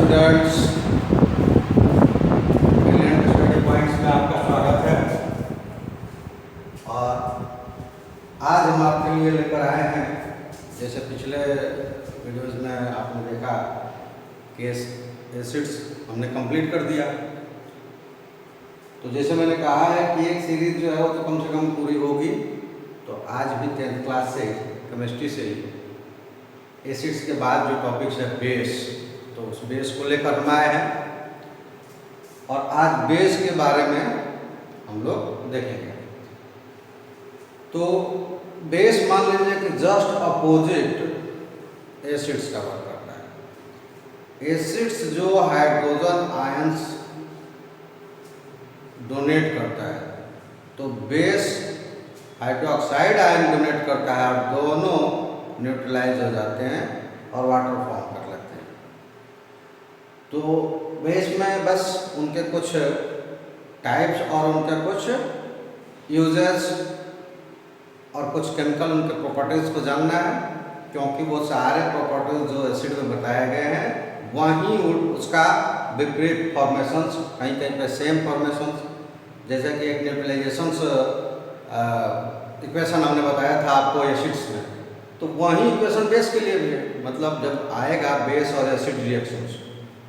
Students, brilliant study points में आपका स्वागत है। और आज हम आपके लिए लेकर आए हैं, जैसे पिछले वीडियोज़ में आपने देखा कि एसिड्स हमने कंप्लीट कर दिया। तो जैसे मैंने कहा है कि एक सीरीज जो है वो तो कम से कम पूरी होगी। तो आज भी 10th क्लास से केमिस्ट्री से ही एसिड्स के बाद जो टॉपिक्स है बेस, तो उस बेस को लेकर हम आए हैं और आज बेस के बारे में हम लोग देखेंगे। तो बेस मान लीजिए कि जस्ट अपोजिट एसिड्स का वर्क करता है। एसिड्स जो हाइड्रोजन आयंस डोनेट करता है, तो बेस हाइड्रोक्साइड आयन डोनेट करता है और दोनों न्यूट्रलाइज हो जाते हैं और वाटर फॉर्म कर लेते हैं। तो बेस में बस उनके कुछ टाइप्स और उनके कुछ यूजेस और कुछ केमिकल उनके प्रॉपर्टीज़ को जानना है, क्योंकि वो सारे प्रॉपर्टीज जो एसिड में बताए गए हैं वहीं उसका विपरीत फॉर्मेशंस, कहीं कहीं पे सेम फॉर्मेशंस, जैसे कि एक न्यूट्रलाइजेशंस इक्वेशन हमने बताया था आपको एसिड्स में, तो वही इक्वेशन बेस के लिए भी है। मतलब जब आएगा बेस और एसिड रिएक्शंस,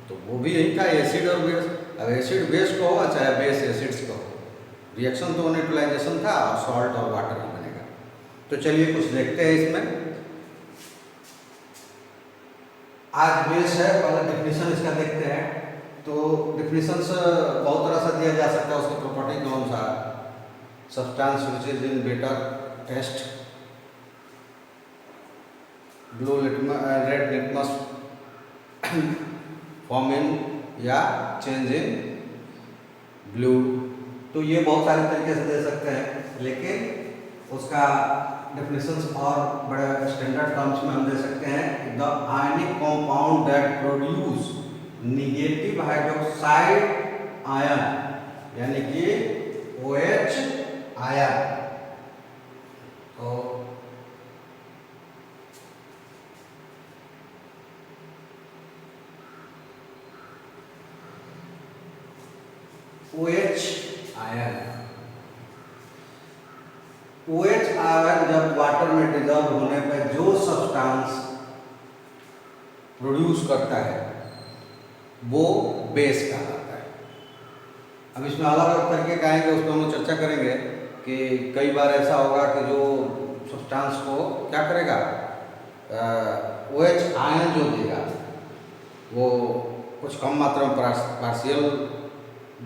तो वो भी यही था, एसिड और बेस। अब एसिड बेस को हो चाहे बेस एसिड्स को, रिएक्शन तो न्यूट्रलाइजेशन था और सॉल्ट और वाटर ही बनेगा। तो चलिए कुछ देखते हैं इसमें। आज बेस है, पहले डेफिनेशन इसका देखते हैं। तो डेफिनेशंस बहुत तरह से दिया जा सकता है उसकी प्रॉपर्टी के अनुसार। Substance which is in better test, blue litmus, red litmus form in या चेंज इन ब्लू। तो ये बहुत सारे तरीके से दे सकते हैं, लेकिन उसका डेफिनेशंस और बड़े स्टैंडर्ड टर्म्स में हम दे सकते हैं। The ionic compound that produce negative hydroxide ion, यानी कि OH आयन। तो OH आयन, OH आयन जब वाटर में डिजॉल्व होने पर जो सब्सटेंस प्रोड्यूस करता है वो बेस कहलाता है। अब इसमें अलग अलग तरीके का आएंगे, उस पर हम लोग चर्चा करेंगे कि कई बार ऐसा होगा कि जो सब्सटेंस को क्या करेगा, OH आयन जो देगा वो कुछ कम मात्रा में पार्शियल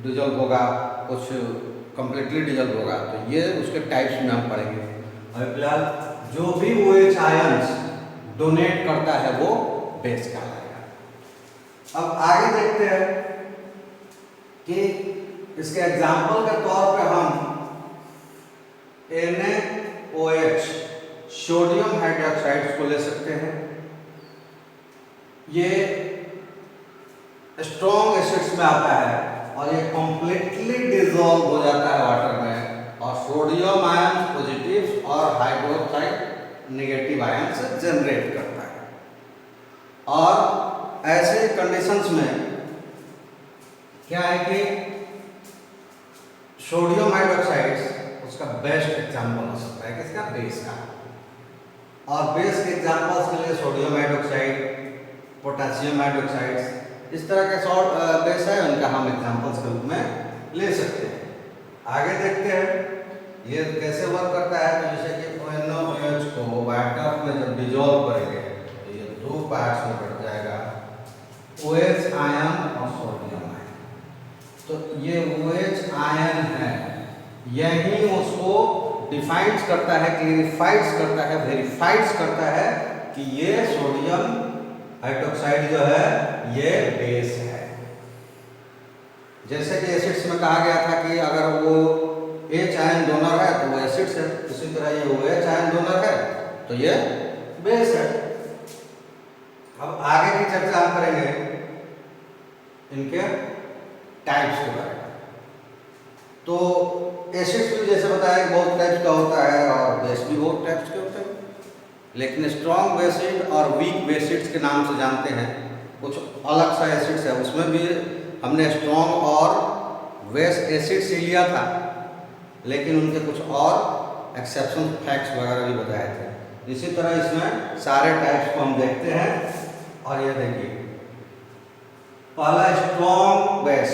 डिजॉल्व होगा, कुछ कंप्लीटली डिजॉल्व होगा। तो ये उसके टाइप्स में हम पढ़ेंगे। और फिलहाल जो भी OH आयंस डोनेट करता है वो बेस कहलाएगा। अब आगे देखते हैं कि इसके एग्जाम्पल के तौर पे हम NaOH सोडियम हाइड्रोक्साइड को ले सकते हैं। ये स्ट्रॉन्ग एसिड्स में आता है और ये कंप्लीटली डिसॉल्व हो जाता है वाटर में, और सोडियम आयन पॉजिटिव और हाइड्रोक्साइड नेगेटिव आयन से जनरेट करता है। और ऐसे कंडीशंस में क्या है कि सोडियम हाइड्रोक्साइड उसका बेस्ट एग्जाम्पल हो सकता है किसका, बेस का। और बेस के एग्जाम्पल्स के लिए सोडियम हाइड्रोक्साइड, पोटेशियम हाइड्रोक्साइड, इस तरह के सॉल्ट बेस है, उनका हम एग्जाम्पल्स के रूप में ले सकते हैं। आगे देखते हैं ये कैसे वर्क करता है। तो जैसे कि NaOH को वाटर में जब डिजॉल्व करेंगे तो ये दो पार्ट्स में बढ़ जाएगा, OH आयन और सोडियम आयन। तो ये OH आयन है, यही उसको डिफाइंस करता है, क्लैरिफाइड्स करता है, वेरीफाइड्स करता है कि ये सोडियम हाइड्रोक्साइड जो है ये बेस है। जैसे कि एसिड्स में कहा गया था कि अगर वो H आयन डोनर है तो वो एसिड्स है, उसी तरह ये OH आयन डोनर है तो ये बेस है। अब आगे की चर्चा हम करेंगे इनके टाइप्स के बारे में। तो एसिड्स भी जैसे बताया बहुत टाइप्स का होता है और बेस भी बहुत टाइप्स के होते हैं, लेकिन स्ट्रॉन्ग बेसिड और वीक बेसिड्स के नाम से जानते हैं। कुछ अलग सा एसिड्स है, उसमें भी हमने स्ट्रॉन्ग और बेस एसिड से लिया था, लेकिन उनके कुछ और एक्सेप्शन फैक्ट्स वगैरह भी बताए थे। इसी तरह इसमें सारे टाइप्स को हम देखते हैं। और ये देखिए, पहला strong base,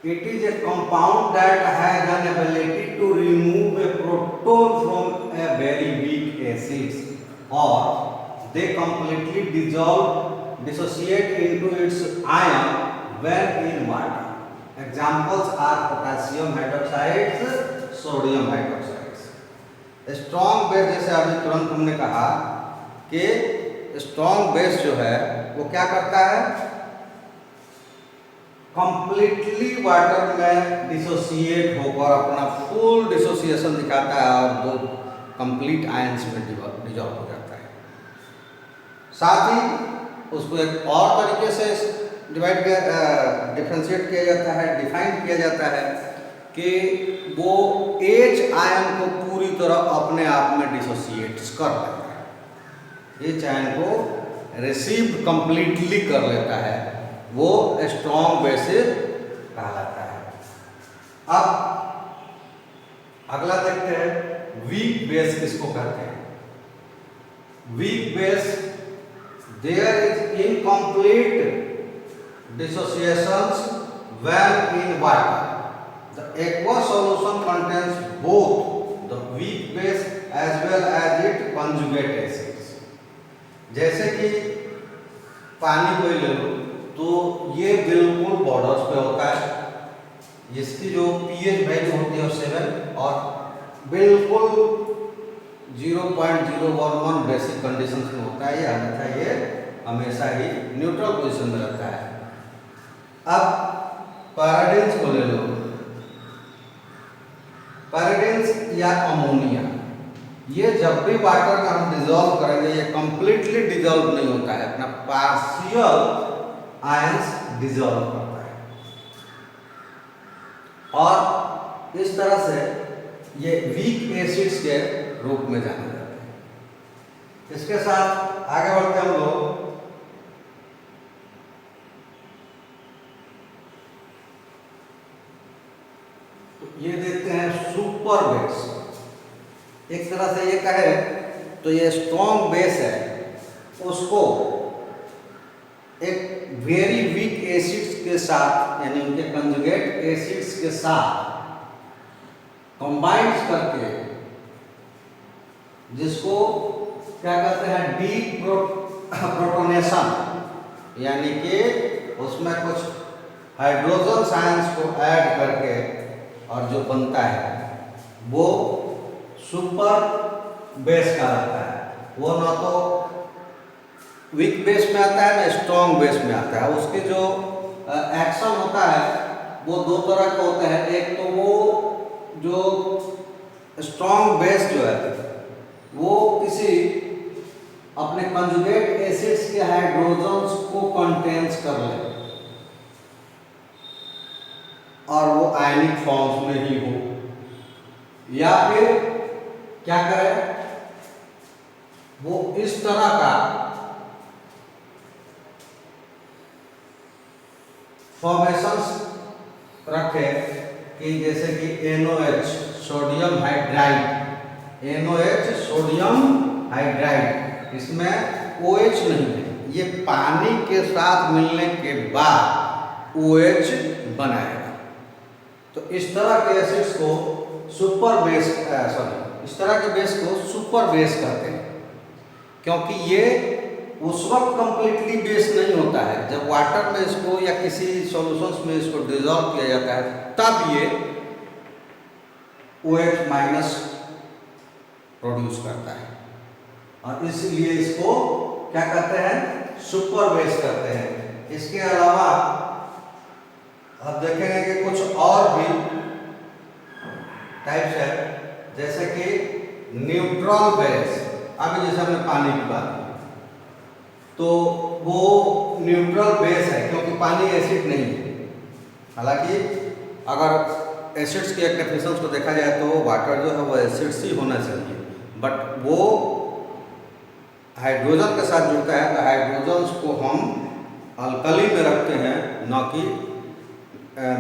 it is a compound that has an ability to remove a proton from a very weak acid और they completely dissociate into its ion when in water. Examples are potassium hydroxides, sodium hydroxides. Strong base, जैसे अभी तुरंत हमने कहा कि strong base जो है वो क्या करता है, कंप्लीटली वाटर में डिसोसिएट होकर अपना फुल डिसोसिएशन दिखाता है और दो कंप्लीट आयंस में डिजॉल्व हो जाता है। साथ ही उसको एक और तरीके से डिफ्रेंशिएट किया जाता है, डिफाइन किया जाता है कि वो H आयन को पूरी तरह अपने आप में डिसोसिएट कर लेता है, H आयन को रिसीव कंप्लीटली कर लेता है, वो स्ट्रॉन्ग बेस कहलाता है। अब अगला देखते हैं, वीक बेस किसको कहते हैं। Weak base, there is incomplete dissociations when in water. The aqueous solution contains both the weak base as well as its conjugate acids. जैसे कि पानी को ले लो तो ये बिल्कुल बॉर्डर्स पे होता है, इसकी जो pH वैल्यू होती है 7 और बिल्कुल 0.011 बेसिक कंडीशंस में होता है, अन्यथा ये हमेशा ही न्यूट्रल पोजीशन में रहता है। अब पैराडिन्स को ले लो, पैराडिन्स या अमोनिया, ये जब भी वाटर का हम डिजॉल्व करेंगे ये कंप्लीटली डिजॉल्व नहीं होता है, अपना पार्शियल आयंस डिजॉल्व करता है और इस तरह से ये वीक एसिड्स के रूप में जाने जाते हैं। इसके साथ आगे बढ़ते हम लोग तो ये देखते हैं सुपर बेस। एक तरह से ये कहे तो ये स्ट्रॉन्ग बेस है, उसको एक वेरी वीक एसिड्स के साथ यानी उनके कंजुगेट एसिड्स के साथ कंबाइंड करके, जिसको क्या कहते हैं, डी प्रोटोनेशन, यानी कि उसमें कुछ हाइड्रोजन आयंस को ऐड करके और जो बनता है वो सुपर बेस कहलाता है। वो ना तो वीक बेस में आता है ना स्ट्रॉन्ग बेस में आता है। उसके जो एक्शन होता है वो दो तरह के होते हैं। एक तो वो जो स्ट्रॉन्ग बेस जो है वो किसी अपने कंजुगेट एसिड्स के हाइड्रोजन्स को कंटेन्स कर ले और वो आयनिक फॉर्म्स में ही हो, या फिर क्या करे, वो इस तरह का फॉर्मेशंस रखे कि जैसे कि NOH sodium hydride, NOH sodium hydride, इसमें OH नहीं है, ये पानी के साथ मिलने के बाद OH बनाएगा। तो इस तरह के एसिड्स को सुपर बेस इस तरह के बेस को सुपर बेस कहते हैं, क्योंकि ये उस वक्त कंप्लीटली बेस नहीं होता है जब वाटर में इसको या किसी सॉल्यूशंस में इसको डिजॉल्व किया जाता है, तब ये OH माइनस प्रोड्यूस करता है और इसलिए इसको क्या कहते हैं, सुपर बेस कहते हैं। इसके अलावा अब देखेंगे कि कुछ और भी टाइप्स है, जैसे कि न्यूट्रल बेस। अभी जैसे हमने पानी की बात की तो वो न्यूट्रल बेस है क्योंकि पानी एसिड नहीं है। हालांकि अगर एसिड्स के डेफिनेशंस को देखा जाए तो वाटर जो है वो एसिड्स ही होना चाहिए, बट वो हाइड्रोजन के साथ जुड़ता है तो हाइड्रोजन्स को हम अल्कली में रखते हैं, न कि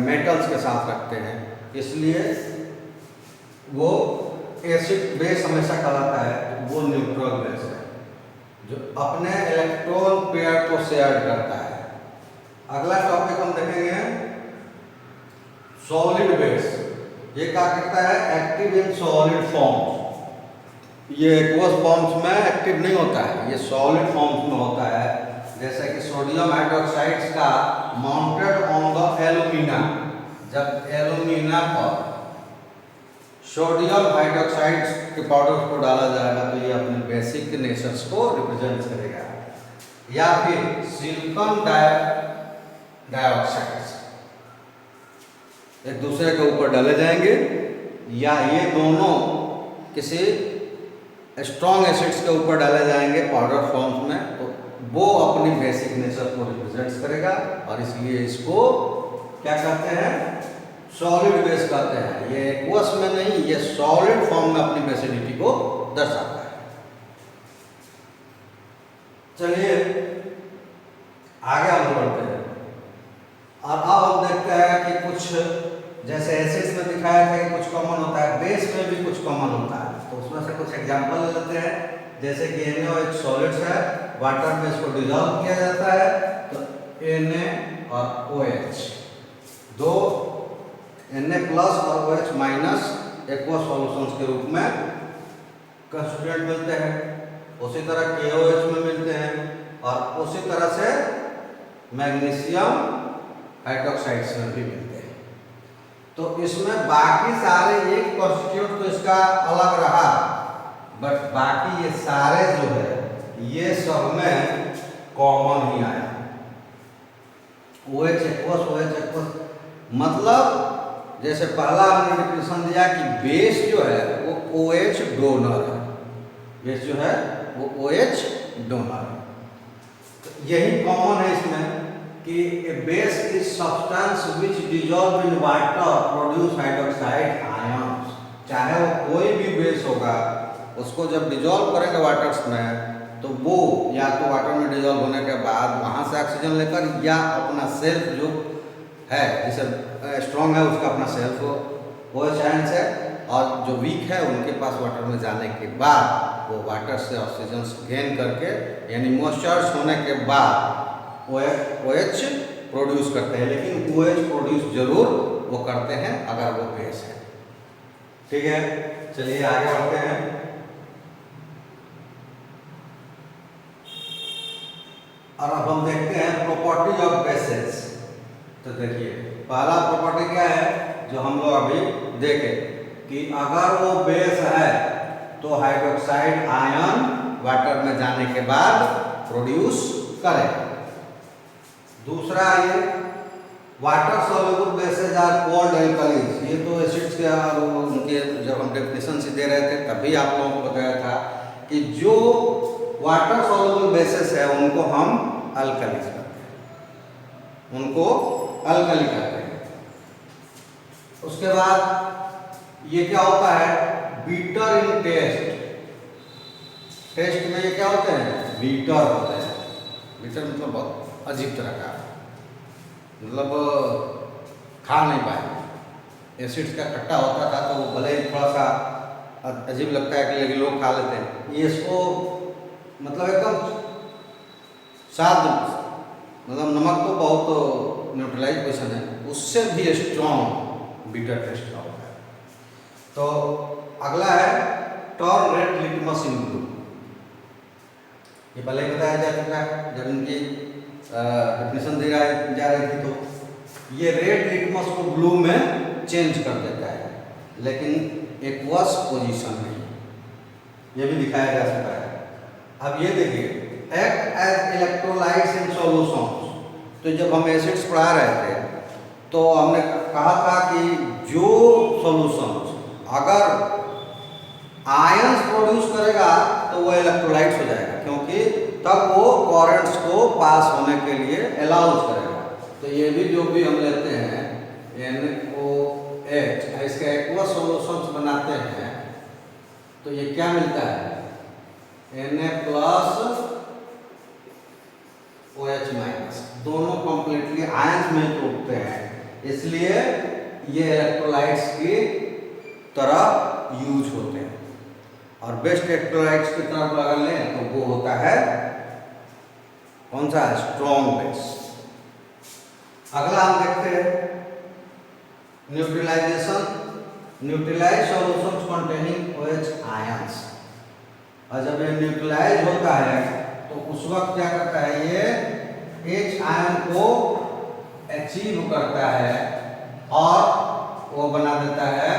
मेटल्स के साथ रखते हैं, इसलिए वो एसिड बेस हमेशा कहलाता है, वो न्यूट्रल बेस है जो अपने इलेक्ट्रॉन पेयर को शेयर करता है। अगला टॉपिक हम देखेंगे सॉलिड बेस। ये क्या करता है? Active in solid forms. ये एक्वस फॉर्म्स में एक्टिव नहीं होता है, ये सॉलिड फॉर्म्स में होता है। जैसे कि सोडियम हाइड्रोक्साइड्स का माउंटेड ऑन द एल्यूमिना, जब एल्यूमिना पर सोडियम हाइड्रोक्साइड्स के पाउडर को डाला जाएगा तो ये अपने बेसिक नेचर्स को रिप्रेजेंट करेगा। या फिर सिलिकॉन डाइऑक्साइड्स एक दूसरे के ऊपर डाले जाएंगे, या ये दोनों किसी स्ट्रॉन्ग एसिड्स के ऊपर डाले जाएंगे पाउडर फॉर्म्स में, तो वो अपनी बेसिक नेचर को रिप्रेजेंट करेगा और इसलिए इसको क्या कहते हैं? सॉलिड बेस कहते हैं। ये एक्वस में नहीं, ये सॉलिड फॉर्म में अपनी बेसिडिटी को दर्शाता है। चलिए आगे हम बढ़ते हैं और अब हम देखते हैं कि कुछ जैसे एसिड्स में दिखाया था कि कुछ कॉमन होता है, बेस में भी कुछ कॉमन होता है। तो उसमें से कुछ एग्जांपल ले लेते हैं। जैसे कि Na एक सॉलिड्स है, वाटर में इसको डिजॉल्व किया जाता है, तो Na और OH, दो Na प्लस और OH माइनस एक्वस सॉल्यूशंस के रूप में कंस्टिट्यूएंट मिलते हैं। उसी तरह KOH में मिलते हैं और उसी तरह से मैग्नीशियम हाइड्रोक्साइड्स में भी मिलते हैं। तो इसमें बाकी सारे एक कॉन्स्टिट्यूट तो इसका अलग रहा, बट बाकी ये सारे जो है ये सब में कॉमन ही आया। OH एक्वस मतलब जैसे पहला हमने डिफिनेशन दिया कि बेस जो है वो OH डोनर है, बेस जो है वो OH डोनर है। तो यही कॉमन है इसमें कि a base is substance which dissolve in water produce hydroxide ions. चाहे वो कोई भी बेस होगा, उसको जब डिजॉल्व करेंगे वाटर्स में तो वो या तो वाटर में डिजॉल्व होने के बाद वहाँ से ऑक्सीजन लेकर, या अपना सेल्फ जो है जिसे स्ट्रॉन्ग है उसका अपना सेल्फ OH आयंस है, और जो वीक है उनके पास वाटर में जाने के बाद वो वाटर से ऑक्सीजन गेन करके यानी मॉइस्चर्स होने के बाद OH प्रोड्यूस करते हैं। लेकिन OH प्रोड्यूस जरूर वो करते हैं अगर वो बेस है। ठीक है, चलिए आगे बढ़ते हैं। और अब हम देखते हैं प्रॉपर्टी ऑफ बेसेस। तो देखिए पहला प्रॉपर्टी क्या है जो हम लोग अभी देखे कि अगर वो बेस है तो हाइड्रोक्साइड आयन वाटर में जाने के बाद प्रोड्यूस करेगा। दूसरा ये water soluble bases are called alkalis. ये तो एसिड्स के उनके जब हम डेफिनेशन से दे रहे थे तभी आप लोगों को बताया था कि जो वाटर सॉल्युबल बेसेस है उनको हम अल्कलीज कहते हैं, उनको अल्कली कहते हैं। उसके बाद ये क्या होता है? बीटर इन टेस्ट। टेस्ट में ये क्या होते हैं? बीटर होते हैं। बीटर मतलब बहुत अजीब तरह का, मतलब खा नहीं पाए। एसिड्स का खट्टा होता था तो वो भले ही थोड़ा सा अजीब लगता है कि लोग खा लेते हैं। ये इसको मतलब एकदम साद, मतलब नमक तो बहुत न्यूट्रलाइज पोजिशन है, उससे भी स्ट्रॉन्ग बीटर टेस्ट का होता है। तो अगला है torn red litmus in blue. ये पहले ही बताया जा चुका है जब इनकी डेफिनेशन दी जा रही थी। तो ये रेड लिटमस को ब्लू में चेंज कर देता है, लेकिन एक्वस पोजीशन नहीं, ये भी दिखाया जा सकता है। अब ये देखिए एक्ट एज इलेक्ट्रोलाइट्स इन सॉल्यूशंस। तो जब हम एसिड्स पढ़ा रहे थे तो हमने कहा था कि जो सॉल्यूशंस अगर आयंस प्रोड्यूस करेगा तो वो इलेक्ट्रोलाइट्स हो जाएगा, क्योंकि तब वो करंट्स को पास होने के लिए अलाउज करेगा। तो ये भी जो भी हम लेते हैं NaOH, इसके एक्वस सॉल्यूशंस बनाते हैं तो ये क्या मिलता है? Na plus OH minus. Ions, दोनों कंप्लीटली आयंस में टूटते हैं, इसलिए ये इलेक्ट्रोलाइट्स की तरह यूज होते हैं। और बेस्ट इलेक्ट्रोलाइट्स की तरफ अगर लें तो वो होता है कौन सा, स्ट्रॉन्ग बेस। अगला हम देखते हैं neutralisation, neutralise solutions containing OH ions. और जब ये न्यूट्रलाइज होता है तो उस वक्त क्या करता है, ये H आयन को अचीव करता है और वो बना देता है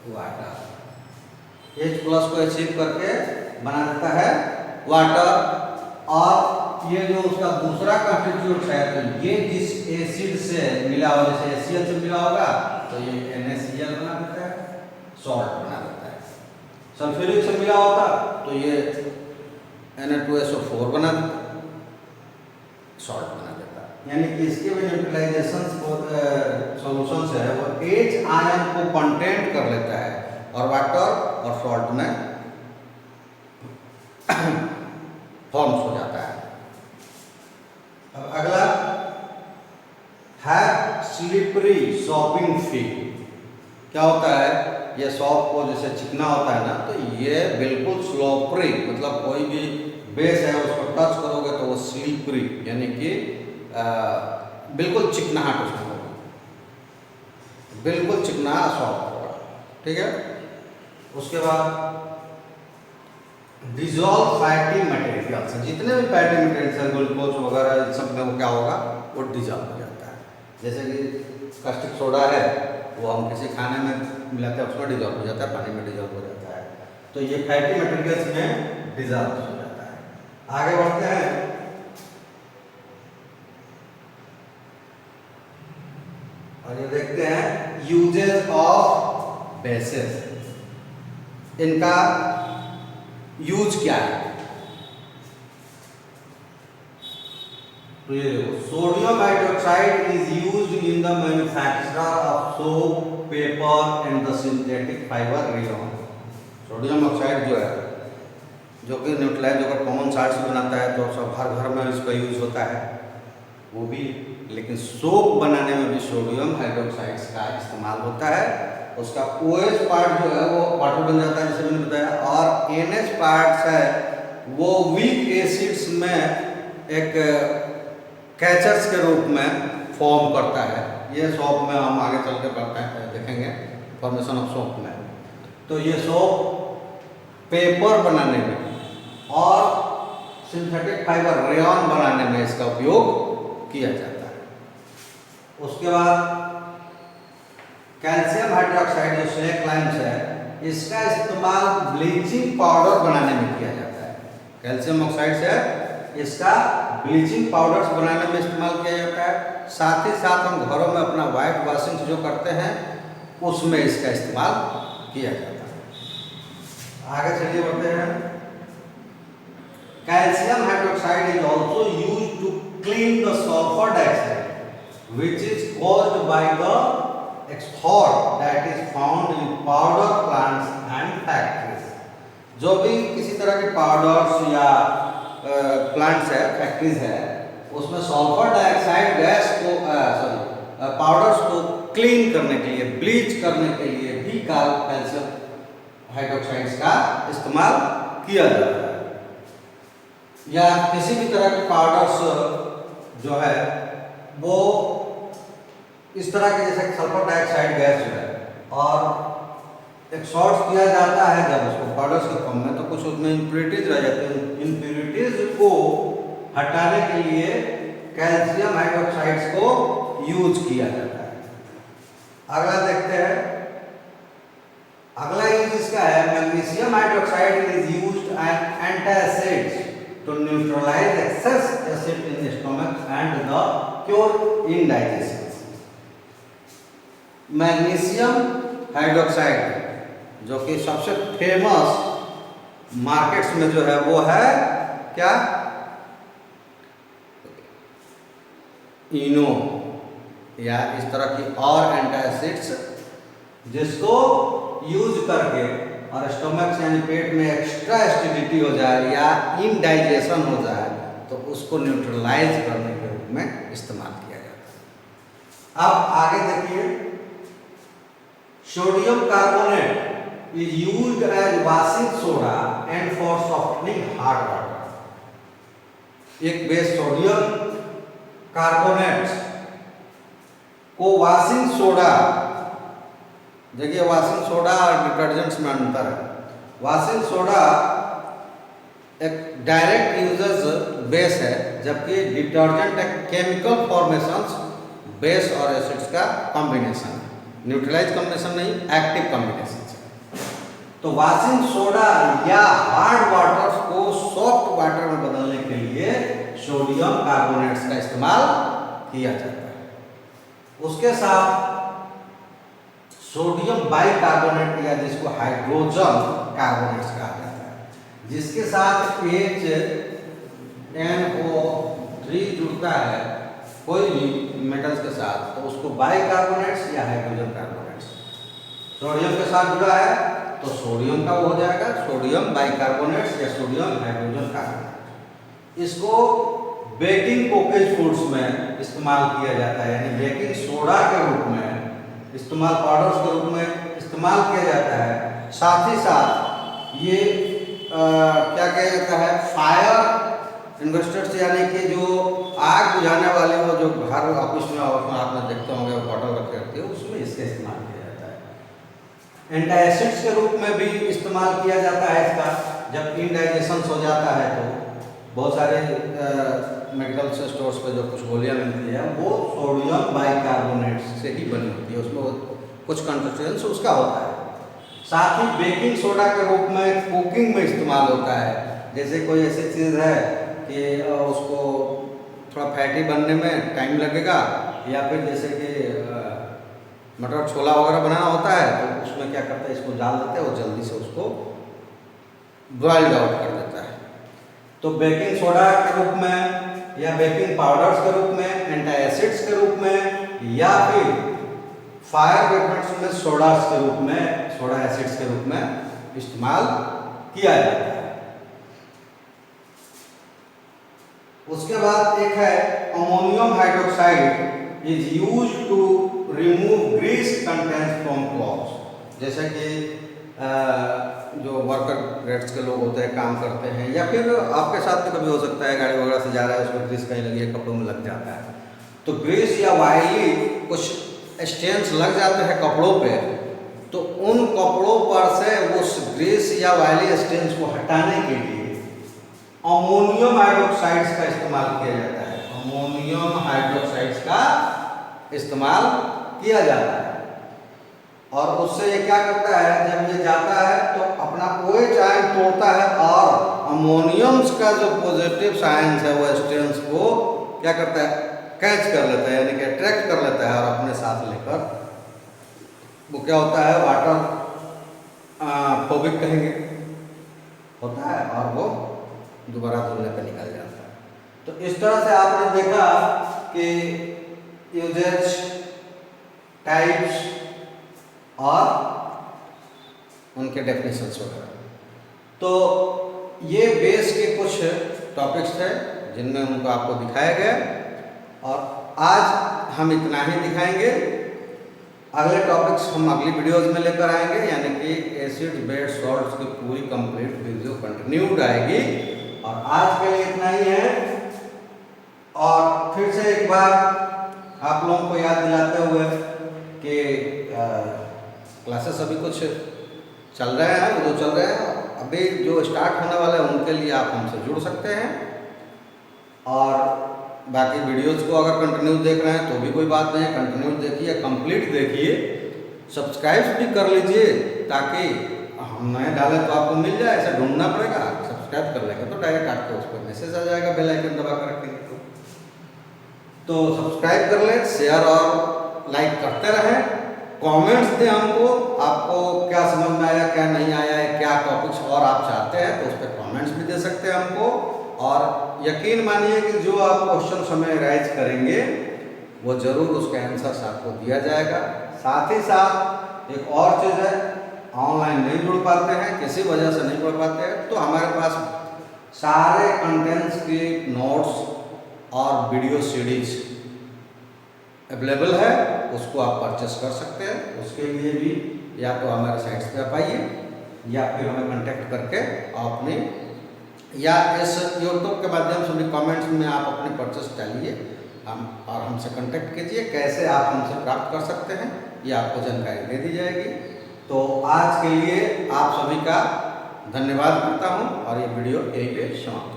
वाटर। H प्लस को अचीव करके बना देता है वाटर। और ये जो उसका दूसरा कंस्टिट्यूट है, तो ये जिस एसिड से मिला होगा, जैसे HCl से मिला होगा तो ये NaCl बना देता है, सॉल्ट बना देता है। सल्फ्यूरिक से मिला होता तो ये Na2SO4 बना देता, सॉल्ट बना देता। यानी कि इसके भी न्यूट्रलाइजेशन सॉल्यूशंस है वो H आयन को कंटेंट कर लेता है और वाटर और सॉल्ट में फॉर्म्स हो जाता है। अब अगला है स्लिपरी सॉपिंग फिल्म। क्या होता है, ये सॉप को जैसे चिकना होता है ना, तो ये बिल्कुल स्लोपरी, मतलब कोई भी बेस है उसको टच करोगे तो वो स्लिपरी यानी कि बिल्कुल चिकनाहट उसमें होगा, बिल्कुल चिकना सॉफ्ट होगा। ठीक है। उसके बाद डिजॉल्व फैटी मटेरियल, जितने भी फैटी मटेरियल ग्लूकोज वगैरह सब में वो क्या होगा, वो डिजॉल्व हो जाता है। जैसे कि कास्टिक सोडा है, वो हम किसी खाने में मिलाते हैं, उसमें डिजॉल्व हो जाता है, पानी में डिजॉल्व हो जाता है। तो ये फैटी मटेरियल्स में डिजॉल्व हो जाता है। आगे बढ़ते हैं। और ये देखते हैं यूजेस ऑफ बेसेस, इनका यूज क्या है। तो ये देखो, sodium hydroxide is used in the manufacture of soap, paper and the synthetic fibre rayon. Sodium oxide जो है, जो कि न्यूट्रलाइज होकर कॉमन साल्ट से बनाता है, तो सब हर घर में इसका यूज होता है वो भी। लेकिन सोप बनाने में भी सोडियम हाइड्रोक्साइड का इस्तेमाल होता है। उसका OH पार्ट जो है वो वाटर बन जाता है, जैसे मैंने बताया, और NH पार्ट है वो वीक एसिड्स में एक कैचर्स के रूप में फॉर्म करता है। ये सोप में हम आगे चल के पढ़ते हैं, देखेंगे फॉर्मेशन ऑफ सोप में। तो ये सोप पेपर बनाने में और सिंथेटिक फाइबर रेयन बनाने में इसका उपयोग किया जाता है। उसके बाद कैल्शियम हाइड्रोक्साइड जो स्नेक लाइम्स है, इसका इस्तेमाल ब्लीचिंग पाउडर बनाने में किया जाता है। कैल्शियम ऑक्साइड से इसका ब्लीचिंग पाउडर्स बनाने में इस्तेमाल किया जाता है। साथ ही साथ हम घरों में अपना वाइट वॉशिंग जो करते हैं उसमें इसका इस्तेमाल किया जाता है। आगे चलिए बढ़ते हैं। Calcium hydroxide is also used to clean the sulphur dioxide which is caused by the exhaust that is found in powder plants and factories. जो भी किसी तरह के पाउडर्स या प्लांट्स है, फैक्ट्रीज है, उसमें सल्फर डाइऑक्साइड गैस को पाउडर्स को क्लीन करने के लिए, ब्लीच करने के लिए भी कैल्शियम हाइड्रोक्साइड्स का इस्तेमाल किया जाता है। या किसी भी तरह के पाउडर्स जो है वो इस तरह के, जैसे सल्फर डाइऑक्साइड गैस जो है, और एक्सॉर्ट किया जाता है जब उसको पाउडर्स के फॉर्म में, तो कुछ उसमें इम्प्योरिटीज रह जाते हैं। इम्प्योरिटीज को हटाने के लिए कैल्शियम हाइड्रोक्साइड्स को यूज किया जाता है। अगला देखते हैं। अगला यूज इसका है magnesium hydroxide is used as antacid to neutralise excess acid in stomach and the cure indigestion. Magnesium hydroxide जो कि सबसे फेमस मार्केट्स में जो है वो है क्या, इनो या इस तरह की और एंटासिड्स, जिसको यूज करके और स्टमक से यानी पेट में एक्स्ट्रा एसिडिटी हो जाए या इनडाइजेशन हो जाए तो उसको न्यूट्रलाइज करने के रूप में इस्तेमाल किया जाता है। अब आगे देखिए, sodium carbonate is used as washing soda and for softening hard water. एक बेस सोडियम कार्बोनेट को वॉशिंग सोडा, देखिए वॉशिंग सोडा और डिटर्जेंट्स में अंतर है। वॉशिंग सोडा एक डायरेक्ट यूजर्स बेस है, जबकि डिटर्जेंट एक केमिकल फॉर्मेशंस बेस और एसिड्स का कॉम्बिनेशन है। न्यूट्रलाइज कॉम्बिनेशन नहीं, एक्टिव कॉम्बिनेशन है। तो वॉशिंग सोडा या हार्ड वाटर्स को सॉफ्ट वाटर में बदलने के लिए सोडियम कार्बोनेट्स का इस्तेमाल किया जाता है। उसके साथ सोडियम बाइकार्बोनेट या जिसको हाइड्रोजन कार्बोनेट्स कहा जाता है, जिसके साथ HNO3 जुड़ता है कोई भी मेटल्स के साथ, तो उसको बाइकार्बोनेट्स या हाइड्रोजन कार्बोनेट्स। सोडियम के साथ जुड़ा है तो सोडियम का वो हो जाएगा सोडियम बाइकार्बोनेट्स या सोडियम हाइड्रोजन कार्बोनेट। इसको बेकिंग कोकेज फूड्स में इस्तेमाल किया जाता है, यानी बेकिंग सोडा के रूप में इस्तेमाल, पाउडर्स के रूप में इस्तेमाल किया जाता है। साथ ही साथ ये क्या कहा जाता है, फायर इन्वेस्टर्स, यानी कि जो आग बुझाने वाले वो जो घर ऑफिस में आपने देखते होंगे बॉटल रखे होते हैं, उसमें इसका इस्तेमाल किया जाता है। एंटासिड्स के रूप में भी इस्तेमाल किया जाता है इसका, जब इंडाइजेशन हो जाता है तो बहुत सारे मेडिकल स्टोर्स पे जो कुछ गोलियाँ मिलती है वो सोडियम बाइकार्बोनेट से ही बनी होती है, उसमें कुछ कंसंट्रेशन उसका होता है। साथ ही बेकिंग सोडा के रूप में कुकिंग में इस्तेमाल होता है। जैसे कोई ऐसी चीज़ है कि उसको थोड़ा फैटी बनने में टाइम लगेगा, या फिर जैसे कि मटर छोला वगैरह बनाना होता है तो उसमें क्या करते हैं, इसको डाल देते हैं और जल्दी से उसको बॉइल्ड आउट कर देता है। तो बेकिंग सोडा के रूप में या बेकिंग पाउडर्स के रूप में, एंटासिड्स के रूप में, या फिर फायर रिपेलेंट्स में सोडास के रूप में, सोडा एसिड्स के रूप में इस्तेमाल किया जाता है। उसके बाद एक है ammonium hydroxide is used to remove grease contents from clothes. जैसे कि जो वर्कर रेट्स के लोग होते हैं, काम करते हैं, या फिर आपके साथ में कभी हो सकता है गाड़ी वगैरह से जा रहा है, उसमें ग्रीस कहीं लगी है, कपड़ों में लग जाता है, तो ग्रीस या ऑयली कुछ स्टेन्स लग जाते हैं कपड़ों पे, तो उन कपड़ों पर से उस ग्रीस या ऑयली स्टेन्स को हटाने के लिए अमोनियम हाइड्रोक्साइड्स का इस्तेमाल किया जाता है। अमोनियम हाइड्रोक्साइड्स का इस्तेमाल किया जाता है, और उससे ये क्या करता है, जब ये जाता है तो अपना OH आयन तोड़ता है और अमोनियम्स का जो पॉजिटिव साइंस है वो स्टेन्स को क्या करता है, कैच कर लेता है, यानी कि अट्रैक्ट कर लेता है और अपने साथ लेकर वो क्या होता है, वाटर फोबिक कहेंगे होता है, और वो दोबारा धुलने पर निकल जाता है। तो इस तरह से आपने देखा कि यूजेज, टाइप्स और उनके डेफिनेशंस वगैरह। तो ये बेस के कुछ टॉपिक्स थे जिनमें उनको आपको दिखाया गया, और आज हम इतना ही दिखाएंगे। अगले टॉपिक्स हम अगली वीडियोज़ में लेकर आएंगे, यानी कि एसिड बेस्ड सॉल्ट्स की पूरी कंप्लीट वीडियो कंटिन्यूड आएगी। और आज के लिए इतना ही है, और फिर से एक बार आप लोगों को याद दिलाते हुए कि क्लासेस अभी कुछ चल रहे हैं, जो चल रहे हैं अभी जो स्टार्ट होने वाले हैं उनके लिए आप हमसे जुड़ सकते हैं, और बाकी वीडियोज़ को अगर कंटिन्यू देख रहे हैं तो भी कोई बात नहीं है, कंटिन्यू देखिए, कंप्लीट देखिए, सब्सक्राइब भी कर लीजिए ताकि हम नए डालें तो आपको मिल जाए, ऐसा ढूंढना पड़ेगा। सब्सक्राइब कर लेंगे तो डायरेक्ट आपको उस पर मैसेज आ जाएगा, बेल आइकन दबा कर रखेंगे तो सब्सक्राइब कर लें, शेयर और लाइक करते रहें, कमेंट्स दें हमको, आपको क्या समझ में आया, क्या नहीं आया है, क्या टॉपिक्स और आप चाहते हैं तो उस पर कमेंट्स भी दे सकते हैं हमको। और यकीन मानिए कि जो आप क्वेश्चन हमें राइज करेंगे वो ज़रूर उसके आंसर्स आपको दिया जाएगा। साथ ही साथ एक और चीज़ है, ऑनलाइन नहीं जुड़ पाते हैं, किसी वजह से नहीं जुड़ पाते हैं, तो हमारे पास सारे कंटेंट्स के नोट्स और वीडियो सीरीज अवेलेबल है, उसको आप परचेस कर सकते हैं। उसके लिए भी या तो हमारे साइट्स पे आप आइए या फिर हमें कांटेक्ट करके आपने या इस यूट्यूब के माध्यम से भी कमेंट्स में आप अपने परचेस डालिए हम और हमसे कांटेक्ट कीजिए। कैसे आप हमसे प्राप्त कर सकते हैं ये आपको जानकारी दे दी जाएगी। तो आज के लिए आप सभी का धन्यवाद करता हूँ और ये वीडियो यहीं पे समाप्त।